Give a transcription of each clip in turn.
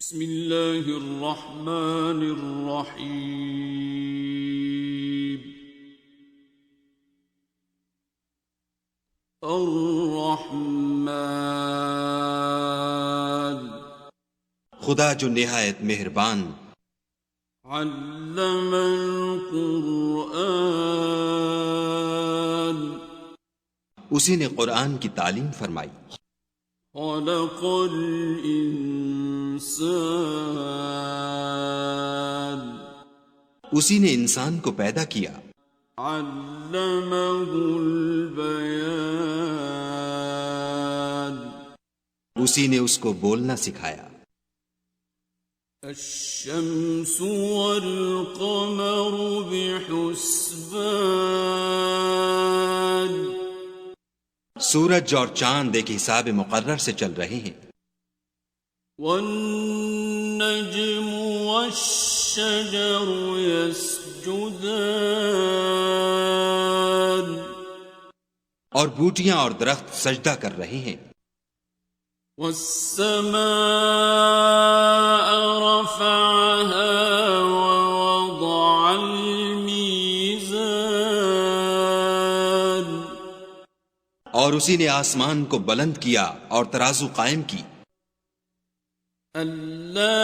بسم اللہ الرحمن الرحیم الرحمن خدا جو نہایت مہربان، علم القرآن اسی نے قرآن کی تعلیم فرمائی، خلق الانسان اسی نے انسان کو پیدا کیا، علمہ البیان اسی نے اس کو بولنا سکھایا، الشمس والقمر بحسبان سورج اور چاند ایک حساب مقرر سے چل رہے ہیں، والنجم والشجر يسجدان اور بوٹیاں اور درخت سجدہ کر رہے ہیں، والسماء رفعها ووضع الميزان اور اسی نے آسمان کو بلند کیا اور ترازو قائم کی، أَلَّا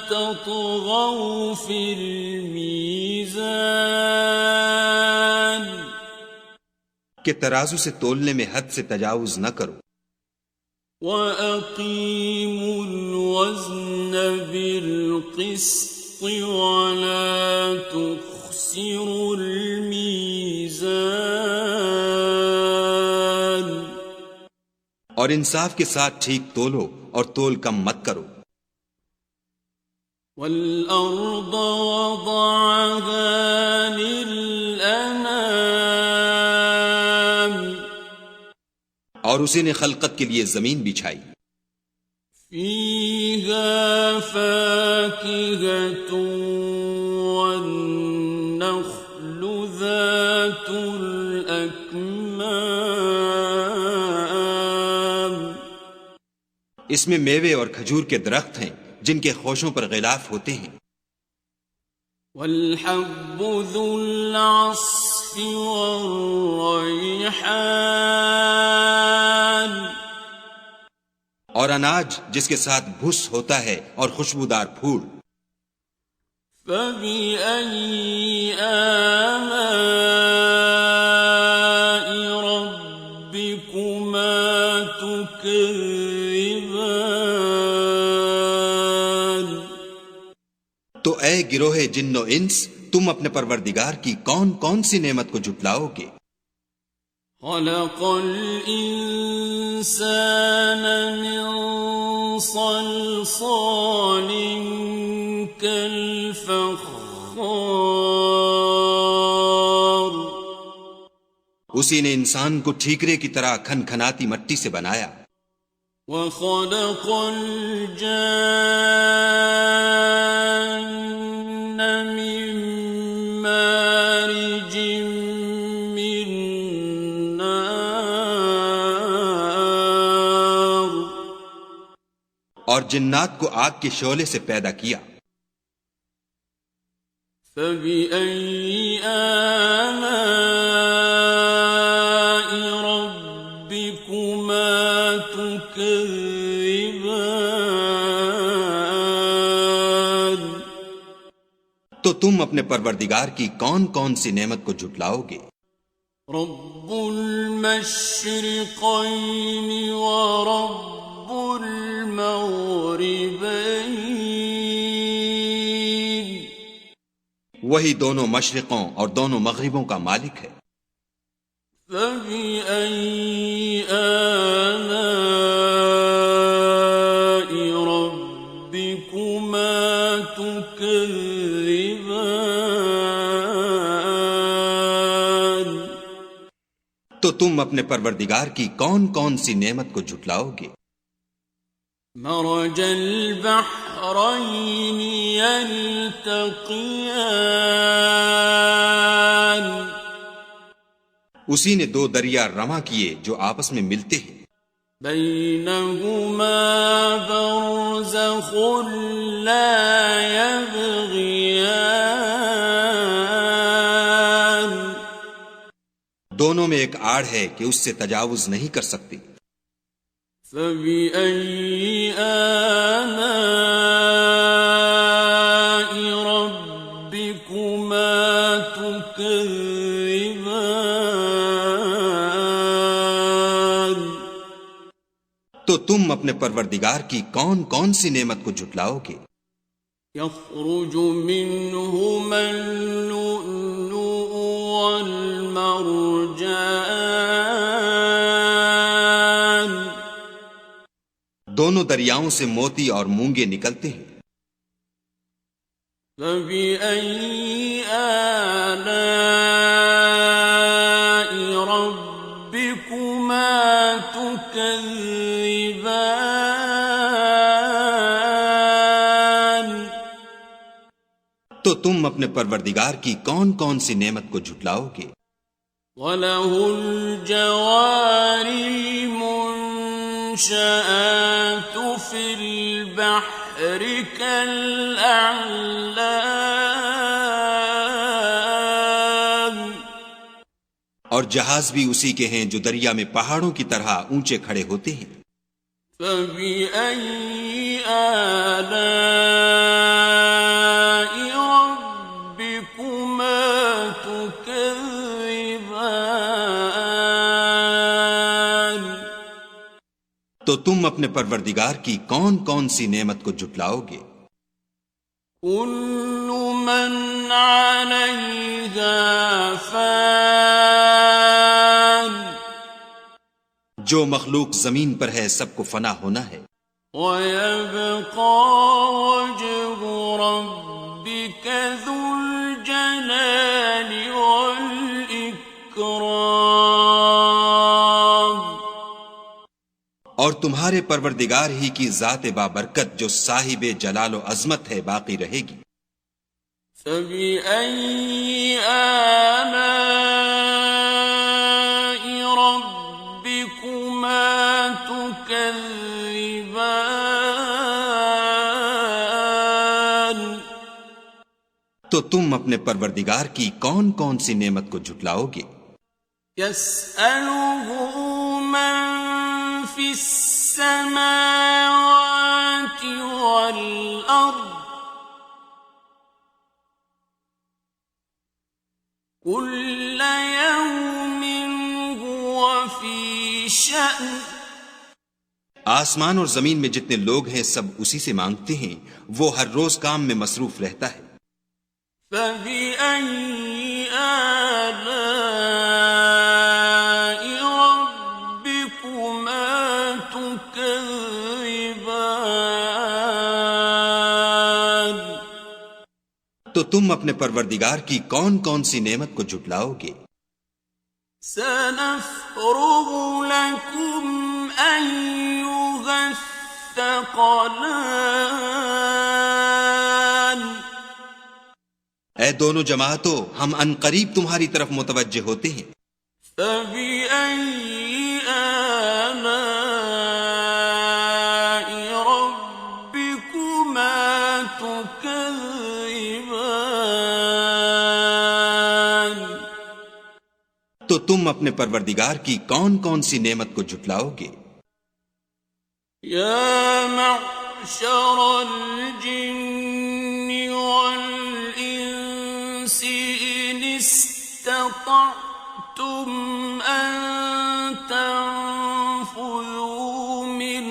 تَطْغَوْا فِي الْمِيزَانِ کہ ترازو سے تولنے میں حد سے تجاوز نہ کرو، وَأَقِيمُوا الْوَزْنَ بِالْقِسْطِ وَلَا تُخْسِرُوا الْمِيزَانَ اور انصاف کے ساتھ ٹھیک تولو اور تول کم مت کرو، وَالْأَرْضَ وَضَعَهَا لِلْأَنَامِ اور اسی نے خلقت کے لیے زمین بچھائی، فِيهَا فَاكِهَةٌ وَالنَّخْلُ ذَاتُ الْأَكْمَامِ اس میں میوے اور کھجور کے درخت ہیں جن کے خوشوں پر غلاف ہوتے ہیں، وَالْحَبُّ ذُو الْعَصْفِ وَالرَّيْحَانِ اور اناج جس کے ساتھ بھس ہوتا ہے اور خوشبودار پھول، فَبِأَيِّ آلَاءِ رَبِّكُمَا تُكَذِّبَانِ تو اے گروہ جن و انس، تم اپنے پروردگار کی کون کون سی نعمت کو جھٹلاؤ گے؟ خَلَقَ الْإِنسَانَ مِنْ صَلْصَالٍ كَالْفَخَّارِ اسی نے انسان کو ٹھیکرے کی طرح کھنکھناتی مٹی سے بنایا، وَخَلَقَ الْجَانَّ مِن مَّارِجٍ مِّن نَّارٍ اور جنات کو آگ کے شعلے سے پیدا کیا، فَبِأَيِّ آلَاءِ رَبِّكُمَا تُكَذِّبَانِ تو تم اپنے پروردگار کی کون کون سی نعمت کو جھٹلاؤ گے؟ رَبُّ الْمَشْرِقَيْنِ وَرَبُّ الْمَغْرِبَيْنِ وہی دونوں مشرقوں اور دونوں مغربوں کا مالک ہے، فَبِأَيِّ آلَاءِ رَبِّكُمَا تُكَذِّبَانِ تو تم اپنے پروردگار کی کون کون سی نعمت کو جھٹلاؤ گے؟ مرج البحرين يلتقيان اسی نے دو دریا رواں کیے جو آپس میں ملتے ہیں، بينهما برزخ لا يبغيان دونوں میں ایک آڑ ہے کہ اس سے تجاوز نہیں کر سکتی. فبأي آلاء ربكما تكذبان تو تم اپنے پروردگار کی کون کون سی نعمت کو جھٹلاؤ گے؟ يخرج منهما اللؤلؤ والمرجان دونوں دریاؤں سے موتی اور مونگے نکلتے ہیں. فبأي آلاء ربكما تكذبان تو تم اپنے پروردگار کی کون کون سی نعمت کو جھٹلاؤ گے؟ وَلَهُ الْجَوَارِ الْمُنشَآتُ فِي الْبَحْرِ كَالْأَعْلَامِ اور جہاز بھی اسی کے ہیں جو دریا میں پہاڑوں کی طرح اونچے کھڑے ہوتے ہیں. فَبِأَيِّ آلَاءِ رَبِّكُمَا تُكَذِّبَانِ تو تم اپنے پروردگار کی کون کون سی نعمت کو جھٹلاؤ گے؟ كُلُّ مَنْ عَلَيْهَا فَانٍ جو مخلوق زمین پر ہے سب کو فنا ہونا ہے. وَيَبْقَى وَجْهُ رَبِّكَ ذُو الْجَلَالِ وَالْإِكْرَامِ اور تمہارے پروردگار ہی کی ذات بابرکت جو صاحب جلال و عظمت ہے باقی رہے گی. فَبِأَيِّ آلَاءِ رَبِّكُمَا تُكَذِّبَانِ تو تم اپنے پروردگار کی کون کون سی نعمت کو جھٹلاؤ گے؟ يَسْأَلُهُ مَن فِي السَّمَاوَاتِ وَالْأَرْضِ كُلَّ يَوْمٍ هُوَ فِي شَأْنٍ آسمان اور زمین میں جتنے لوگ ہیں سب اسی سے مانگتے ہیں، وہ ہر روز کام میں مصروف رہتا ہے. فَبِأَيِّ آلَاءِ رَبِّكُمَا تُكَذِّبَانِ تو تم اپنے پروردگار کی کون کون سی نعمت کو جھٹلاؤ گے؟ سَنَفْرُغُ لَكُمْ أَيُّهَ الثَّقَلَانِ اے دونوں جماعتوں، ہم ان قریب تمہاری طرف متوجہ ہوتے ہیں. فَبِأَيِّ آلَاءِ رَبِّكُمَا تُكَذِّبَانِ تو تم اپنے پروردگار کی کون کون سی نعمت کو جھٹلاؤ گے؟ يَا مَعْشَرَ الْجِنِّ وَالْإِنسِ إِنِ اسْتَطَعْتُمْ أَن تَنفُذُوا مِنْ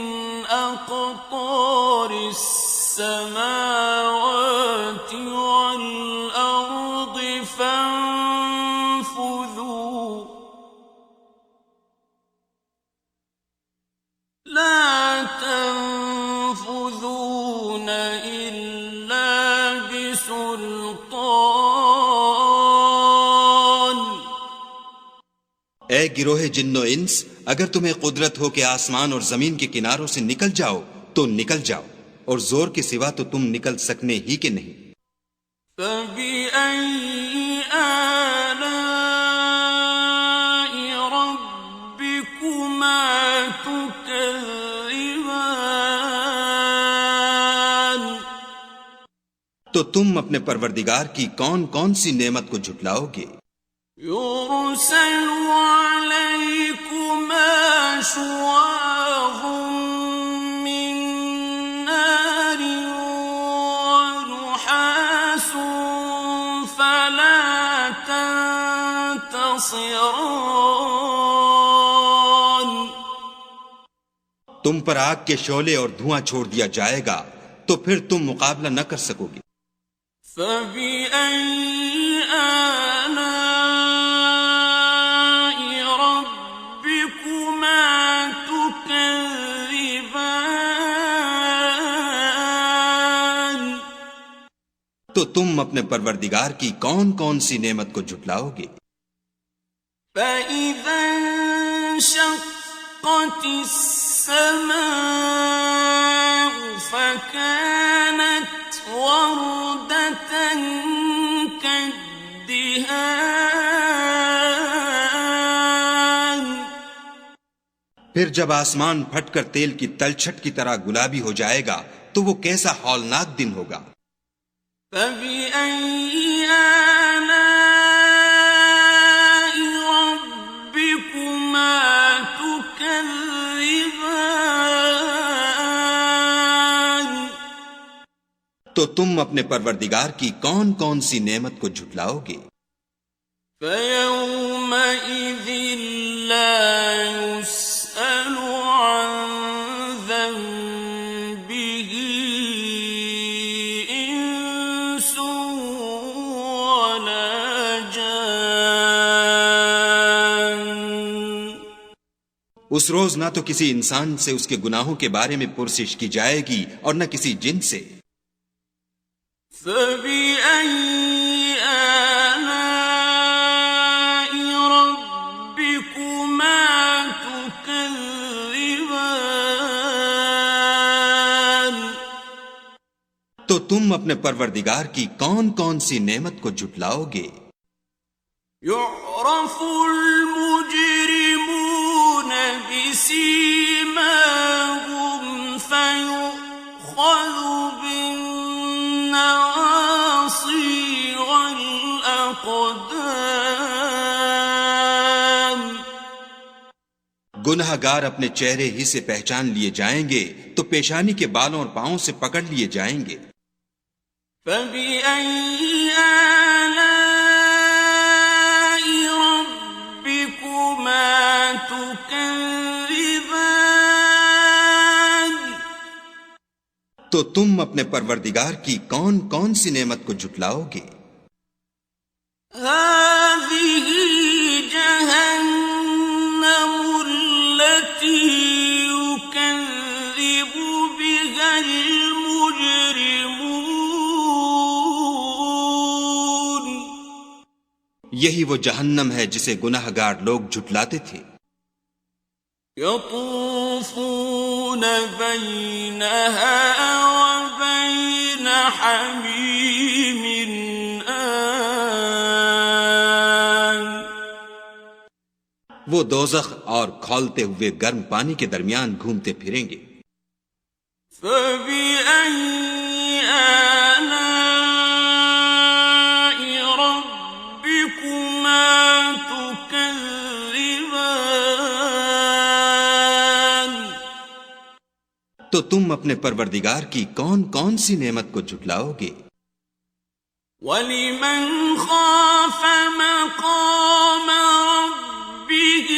أَقْطَارِ السَّمَاوَاتِ وَالْأَرْضِ فَانفُذُوا لَا تَنفُذُونَ إِلَّا بِسُلْطَانٍ اے گروہ جن و انس، اگر تمہیں قدرت ہو کہ آسمان اور زمین کے کناروں سے نکل جاؤ تو نکل جاؤ، اور زور کے سوا تو تم نکل سکنے ہی کے نہیں. فَبِأَيِّ آلَاءِ رَبِّكُمَا تُكَذِّبَانِ تو تم اپنے پروردگار کی کون کون سی نعمت کو جھٹلاؤ گے؟ يرسل عليكما شواظ من نار ونحاس فلا تنتصران. تم پر آگ کے شعلے اور دھواں چھوڑ دیا جائے گا تو پھر تم مقابلہ نہ کر سکو گے. فَبِأَيِّ آلَاءِ رَبِّكُمَا تُكَذِّبَانِ. تو تم اپنے پروردگار کی کون کون سی نعمت کو جھٹلاؤ گے؟ فَإِذَا انشَقَّتِ السَّمَاءُ فَكَانَتْ وَرْدَةً كَالدِّهَانِ. پھر جب آسمان پھٹ کر تیل کی تلچھٹ کی طرح گلابی ہو جائے گا تو وہ کیسا ہولناک دن ہوگا. فَبِأَيِّ آلَاءِ رَبِّكُمَا تُكَذِّبَانِ. تو تم اپنے پروردگار کی کون کون سی نعمت کو جھٹلاؤ گے؟ فَيَوْمَئِذٍ لَا يُسْأَلُ عَنْ ذَنبِهِ إِنسٌ وَلَا جَانٌ. اس روز نہ تو کسی انسان سے اس کے گناہوں کے بارے میں پرسش کی جائے گی اور نہ کسی جن سے. فَبِأَيِّ آلَاءِ رَبِّكُمَا تُكَذِّبَانِ. تو تم اپنے پروردگار کی کون کون سی نعمت کو جھٹلاؤ گے؟ يُعْرَفُ الْمُجْرِمُونَ بِسِيمَاهُمْ فَيُؤْخَذُ بِالنَّوَاصِي وَالْأَقْدَامِ. گناہ گار اپنے چہرے ہی سے پہچان لیے جائیں گے تو پیشانی کے بالوں اور پاؤں سے پکڑ لیے جائیں گے. فَبِأَيِّ آلَاءِ رَبِّكُمَا تُكَذِّبَانِ. تو تم اپنے پروردگار کی کون کون سی نعمت کو جھٹلاؤ گے؟ هَٰذِهِ جَهَنَّمُ الَّتِي يُكَذِّبُ بِهَا الْمُجْرِمُونَ. یہی وہ جہنم ہے جسے گناہ گار لوگ جھٹلاتے تھے. يَطُوفُونَ بَيْنَهَا وَبَيْنَ حَمِيمٍ آنٍ. وہ دوزخ اور کھولتے ہوئے گرم پانی کے درمیان گھومتے پھریں گے. فَبِأَيِّ آلَاءِ رَبِّكُمَا تُكَذِّبَانِ. تو تم اپنے پروردگار کی کون کون سی نعمت کو جھٹلاؤ گے؟ وَلِمَنْ خَافَ مَقَامَ رَبِّهِ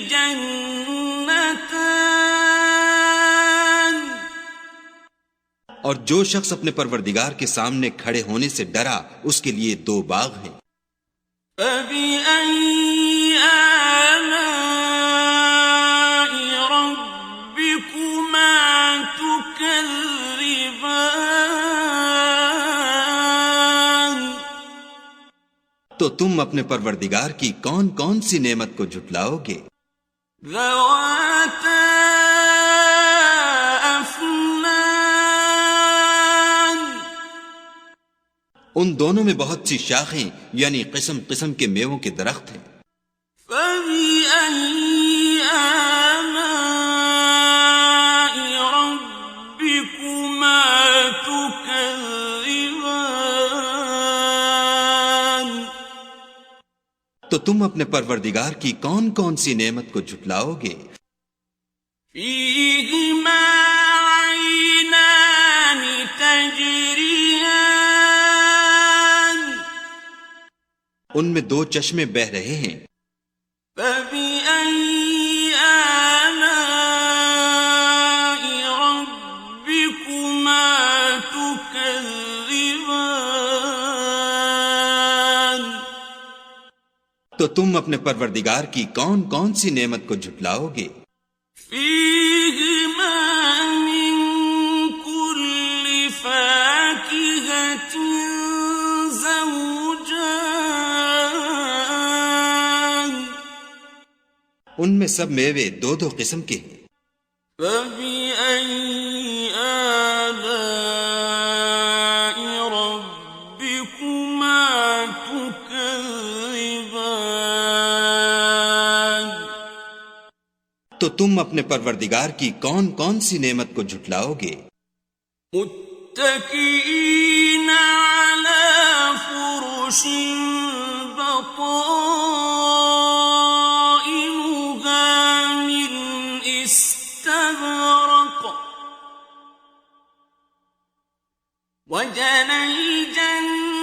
جَنَّتَانِ. اور جو شخص اپنے پروردگار کے سامنے کھڑے ہونے سے ڈرا اس کے لیے 2 باغ ہیں. فَبِأَيِّ آلَاءِ رَبِّكُمَا تُكَذِّبَانِ. تو تم اپنے پروردگار کی کون کون سی نعمت کو جھٹلاؤ گے؟ ذَوَاتَا أَفْنَانٍ. ان دونوں میں بہت سی شاخیں یعنی قسم قسم کے میووں کے درخت ہیں. فَبِأَيِّ آلَاءِ رَبِّكُمَا تُكَذِّبَانِ. تو تم اپنے پروردگار کی کون کون سی نعمت کو جھٹلاؤ گے؟ فیہما عینان تجریان ان میں دو چشمے بہہ رہے ہیں، فبأي آلاء ربكما تكذبان تو تم اپنے پروردگار کی کون کون سی نعمت کو جھٹلاؤ گے؟ فيهما من كل فاكهة زوجان ان میں سب میوے دو دو قسم کے ہیں، فبأي آلاء ربكما تكذبان تو تم اپنے پروردگار کی کون کون سی نعمت کو جھٹلاؤ گے؟ متكئين على فرش بطائنها من استبرق وجنى الجنتين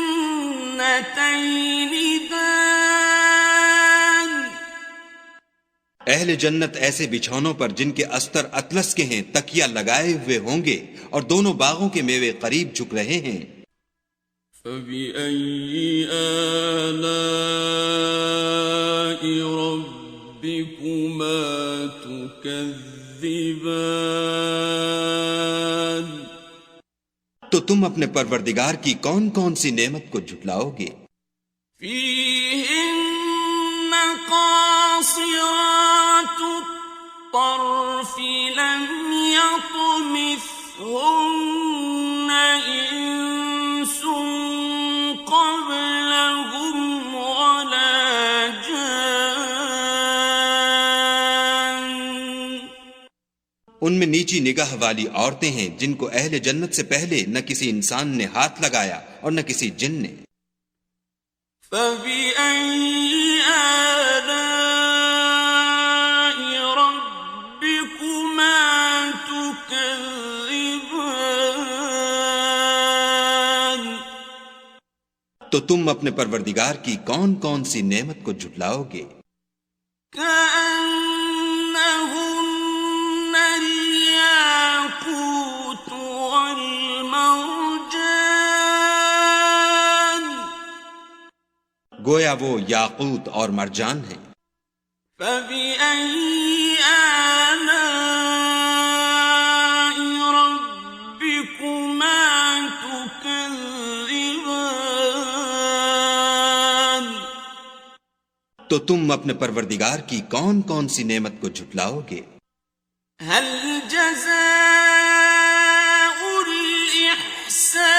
دان اہل جنت ایسے بچھونوں پر جن کے استر اطلس کے ہیں تکیہ لگائے ہوئے ہوں گے، اور دونوں باغوں کے میوے قریب جھک رہے ہیں۔ فبأي آلاء ربكما تكذبان تو تم اپنے پروردگار کی کون کون سی نعمت کو جھٹلاؤ گے؟ فيهن قاصرات الطرف لم يطمثهن إنس قبلهم ولا جان ان میں نیچی نگاہ والی عورتیں ہیں جن کو اہل جنت سے پہلے نہ کسی انسان نے ہاتھ لگایا اور نہ کسی جن نے۔ فبأي آلاء ربكما تكذبان تو تم اپنے پروردگار کی کون کون سی نعمت کو جھٹلاؤ گے؟ كأنهن الياقوت والمرجان گویا وہ یاقوت اور مرجان ہیں۔ فبأي آلاء ربكما تكذبان تو تم اپنے پروردگار کی کون کون سی نعمت کو جھٹلاؤ گے؟ هل جزاء الإحسان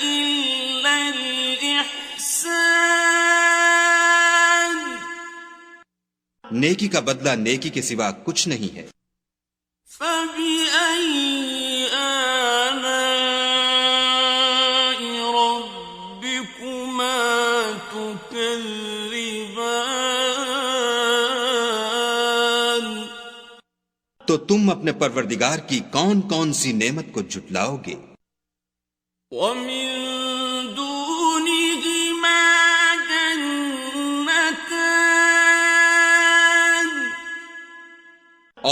إلا الإحسان نیکی کا بدلہ نیکی کے سوا کچھ نہیں ہے۔ فبأي آلاء ربكما تكذبان تو تم اپنے پروردگار کی کون کون سی نعمت کو جھٹلاؤ گے؟ ومن دونهما جنتان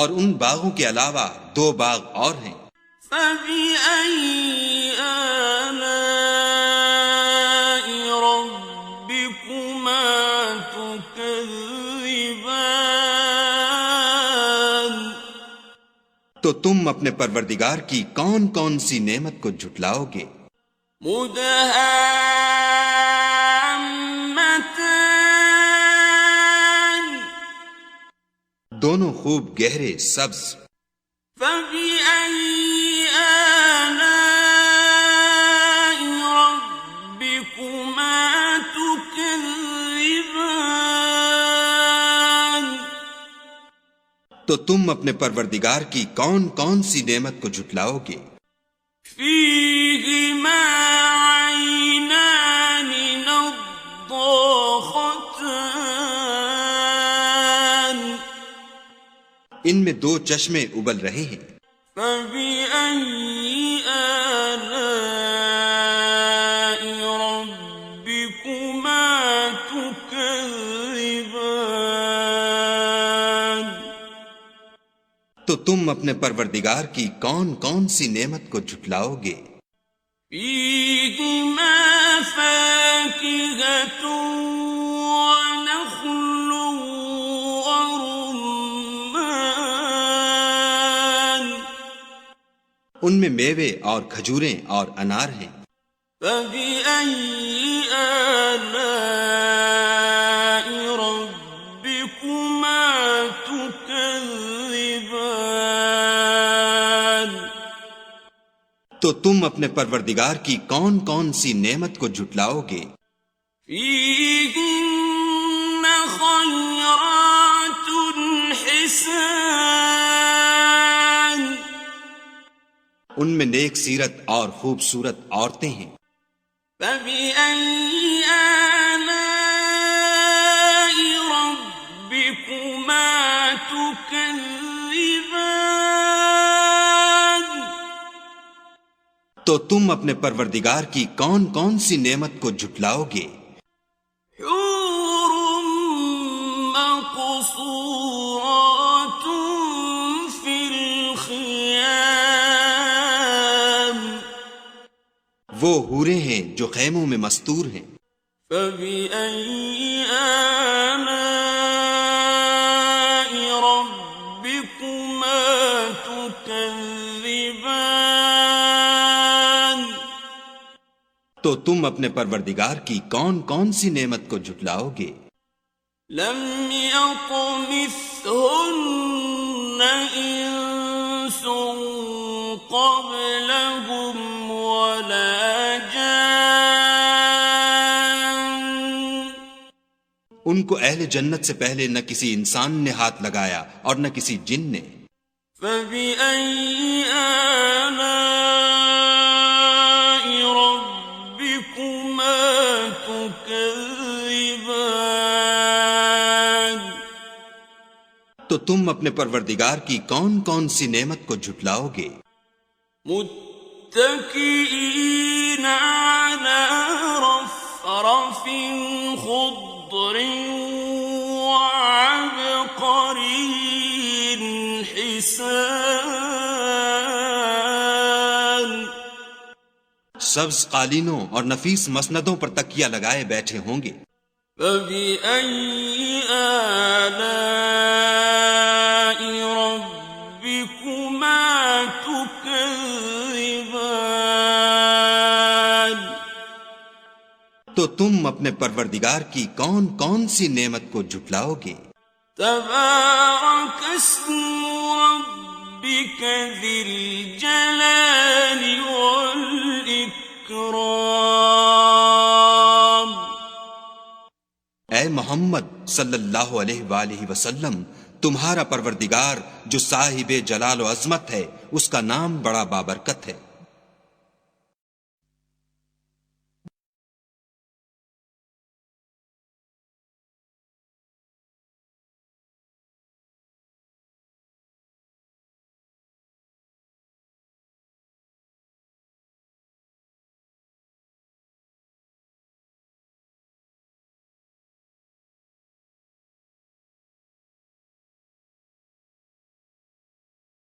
اور ان باغوں کے علاوہ دو باغ اور ہیں۔ فبأي آلاء ربكما تكذبان تو تم اپنے پروردگار کی کون کون سی نعمت کو جھٹلاؤ گے؟ مدهامتان دونوں خوب گہرے سبز۔ فبأي آلاء ربكما تكذبان تو تم اپنے پروردگار کی کون کون سی نعمت کو جھٹلاؤ گے؟ فيهما عينان نضاختان ان میں 2 چشمے ابل رہے ہیں۔ فبأي آلاء ربكما تكذبان؟ تو تم اپنے پروردگار کی کون کون سی نعمت کو جھٹلاؤ گے؟ فيهما فاكهة ونخل ورمان، ان میں میوے اور کھجوریں اور انار ہیں۔ فبأي آلاء ربكما تكذبان؟ تو تم اپنے پروردگار کی کون کون سی نعمت کو جھٹلاؤ گے؟ فيهن خيرات حسان، ان میں نیک سیرت اور خوبصورت عورتیں ہیں۔ فبأي آلاء ربكما تكذبان؟ تو تم اپنے پروردگار کی کون کون سی نعمت کو جھٹلاؤ گے؟ حور مقصورات في الخيام، وہ حوریں ہیں جو خیموں میں مستور ہیں۔ فبأي آلاء ربكما تكذبان؟ تو تم اپنے پروردگار کی کون کون سی نعمت کو جھٹلاؤ گے؟ لم يطمثهن إنس قبلهم ولا جان، ان کو اہل جنت سے پہلے نہ کسی انسان نے ہاتھ لگایا اور نہ کسی جن نے۔ فبأي آلاء ربكما تكذبان؟ تو تم اپنے پروردگار کی کون کون سی نعمت کو جھٹلاؤ گے؟ متكئين على رفرف خضر وعبقري حسان، سبز قالینوں اور نفیس مسندوں پر تکیہ لگائے بیٹھے ہوں گے۔ فبأي آلاء ربكما تكذبان؟ تو تم اپنے پروردگار کی کون کون سی نعمت کو جھٹلاؤ گے؟ تبارك اسم ربك ذي الجلال والإكرام۔ اے محمد صلی اللہ علیہ وآلہ وسلم، تمہارا پروردگار جو صاحب جلال و عظمت ہے، اس کا نام بڑا بابرکت ہے۔